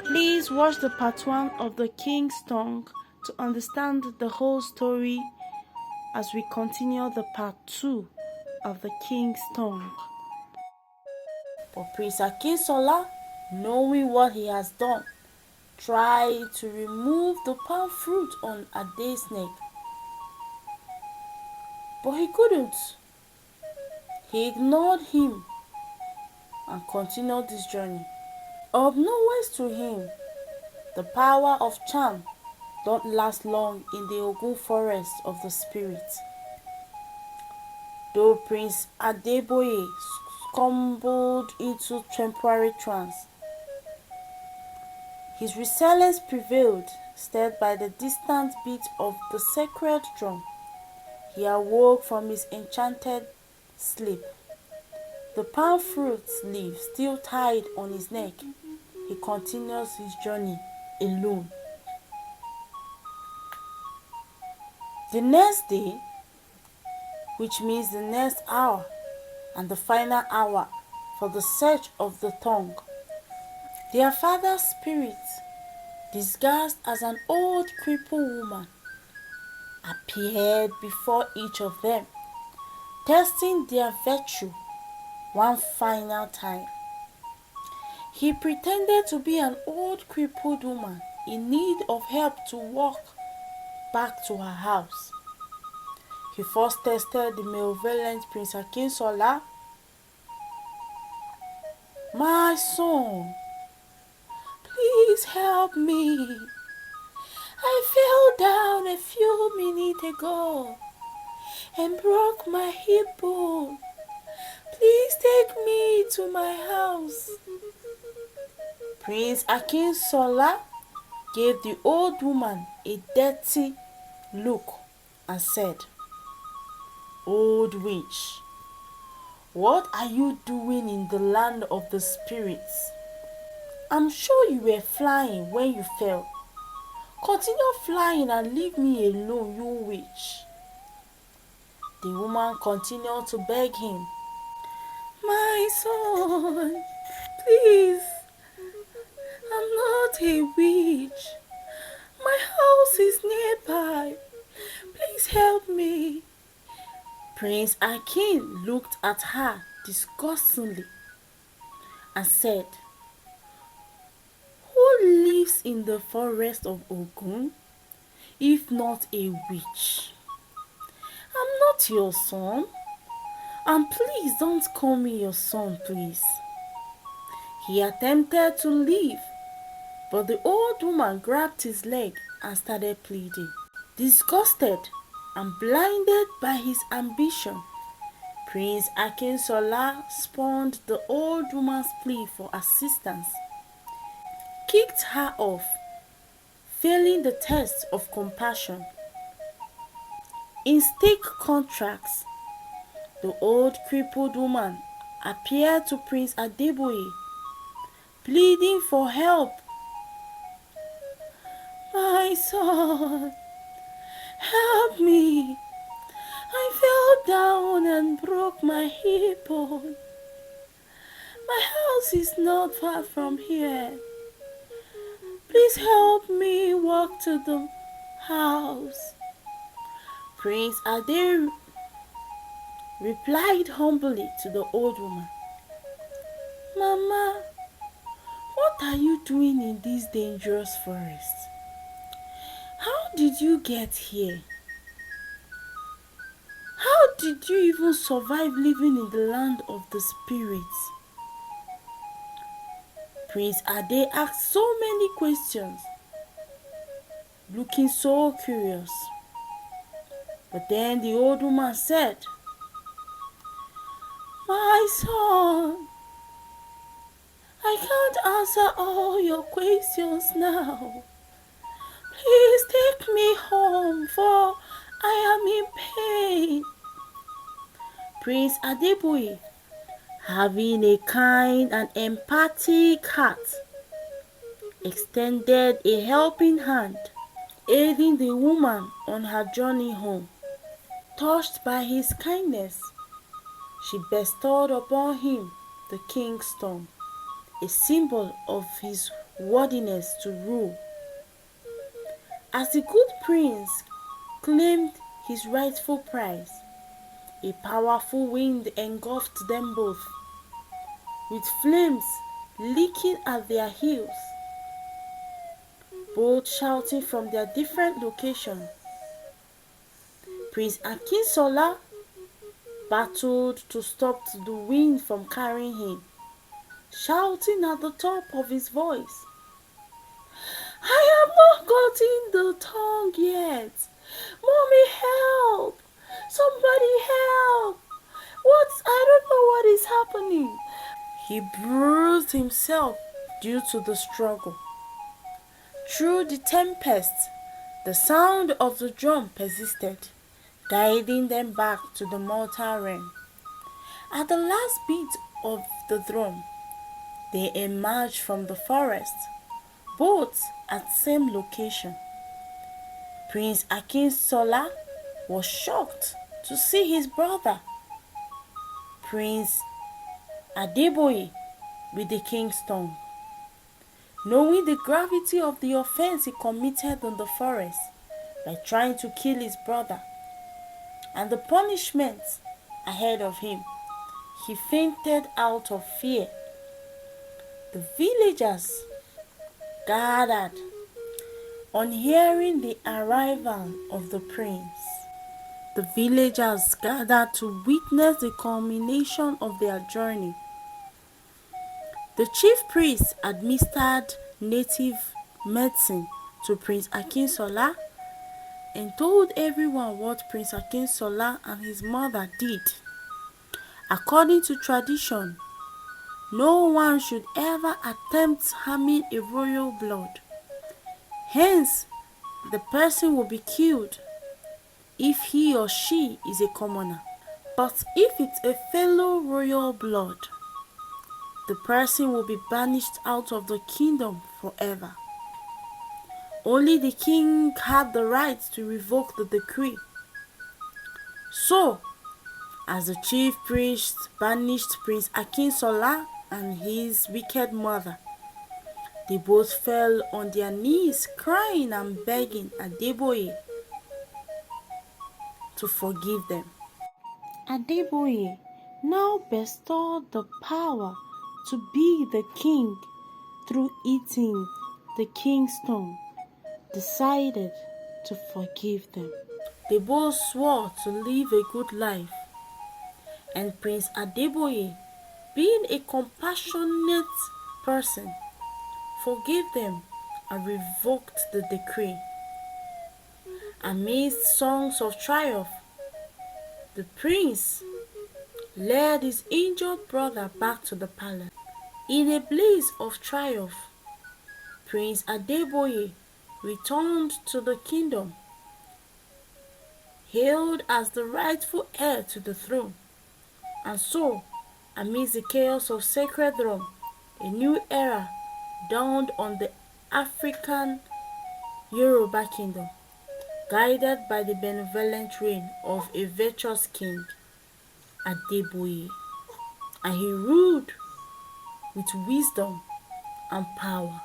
Please watch the part 1 of The King's Tongue to understand the whole story as we continue the part 2 of The King's Tongue. But Prince Akinsola, knowing what he has done, tried to remove the palm fruit on Ade's neck. But he couldn't. He ignored him and continued his journey. Unbeknownst to him, the power of charm don't last long in the Ogun forest of the spirit. Though Prince Adeboye stumbled into temporary trance, his resilience prevailed, stirred by the distant beat of the sacred drum. He awoke from his enchanted sleep. The palm fruit leaf still tied on his neck, he continues his journey alone. The next day, which means the next hour and the final hour for the search of the tongue, their father's spirit, disguised as an old crippled woman, appeared before each of them, testing their virtue one final time. He pretended to be an old crippled woman in need of help to walk back to her house. He first tested the malevolent Prince Akinsola. "My son, please help me. I fell down a few minutes ago and broke my hip bone. Please take me to my house." Prince Akinsola gave the old woman a dirty look and said, "Old witch, what are you doing in the land of the spirits? I'm sure you were flying when you fell. Continue flying and leave me alone, you witch." The woman continued to beg him, "My son, please, I'm not a witch. My house is nearby. Please help me." Prince Akin looked at her disgustedly and said, "Who lives in the forest of Ogun if not a witch? I'm not your son, and please don't call me your son, please." He attempted to leave, but the old woman grabbed his leg and started pleading. Disgusted and blinded by his ambition, Prince Akinsola spurned the old woman's plea for assistance, kicked her off, failing the test of compassion. In stark contrast, the old crippled woman appeared to Prince Adeboye, pleading for help. "My son, help me. I fell down and broke my hip bone. My house is not far from here. Please help me walk to the house." Prince Ade replied humbly to the old woman, "Mama, what are you doing in this dangerous forest? How did you get here? How did you even survive living in the land of the spirits?" Prince Ade asked so many questions, looking so curious. But then the old woman said, "My son, I can't answer all your questions now. Please take me home, for I am in pain." Prince Adeboye, having a kind and empathic heart, extended a helping hand, aiding the woman on her journey home. Touched by his kindness, she bestowed upon him the king's stone, a symbol of his worthiness to rule. As the good prince claimed his rightful prize, a powerful wind engulfed them both, with flames licking at their heels, both shouting from their different locations. Prince Akinsola battled to stop the wind from carrying him, shouting at the top of his voice, "I have not gotten the tongue yet! Mommy, help! Somebody help! I don't know what is happening." He bruised himself due to the struggle. Through the tempest, the sound of the drum persisted, guiding them back to the mortal realm. At the last beat of the drum, they emerged from the forest, both at same location. Prince Akinsola was shocked to see his brother, Prince Adeboye, with the king's tongue. Knowing the gravity of the offense he committed in the forest by trying to kill his brother, and the punishment ahead of him, he fainted out of fear. The villagers gathered on hearing the arrival of the prince. The villagers gathered to witness the culmination of their journey. The chief priest administered native medicine to Prince Akinsola and told everyone what Prince Akinsola and his mother did. According to tradition, no one should ever attempt harming a royal blood. Hence, the person will be killed if he or she is a commoner. But if it's a fellow royal blood, the person will be banished out of the kingdom forever. Only the king had the right to revoke the decree. So, as the chief priest banished Prince Akinsola and his wicked mother, they both fell on their knees, crying and begging Adeboye to forgive them. Adeboye now bestowed the power to be the king through eating the king's stone, decided to forgive them. They both swore to live a good life, and Prince Adeboye, being a compassionate person, forgave them and revoked the decree. Amidst songs of triumph, the prince led his injured brother back to the palace. In a blaze of triumph, Prince Adeboye returned to the kingdom, hailed as the rightful heir to the throne. And so, amidst the chaos of sacred Rome, a new era dawned on the African Yoruba kingdom, guided by the benevolent reign of a virtuous king, Adeboye, and he ruled with wisdom and power.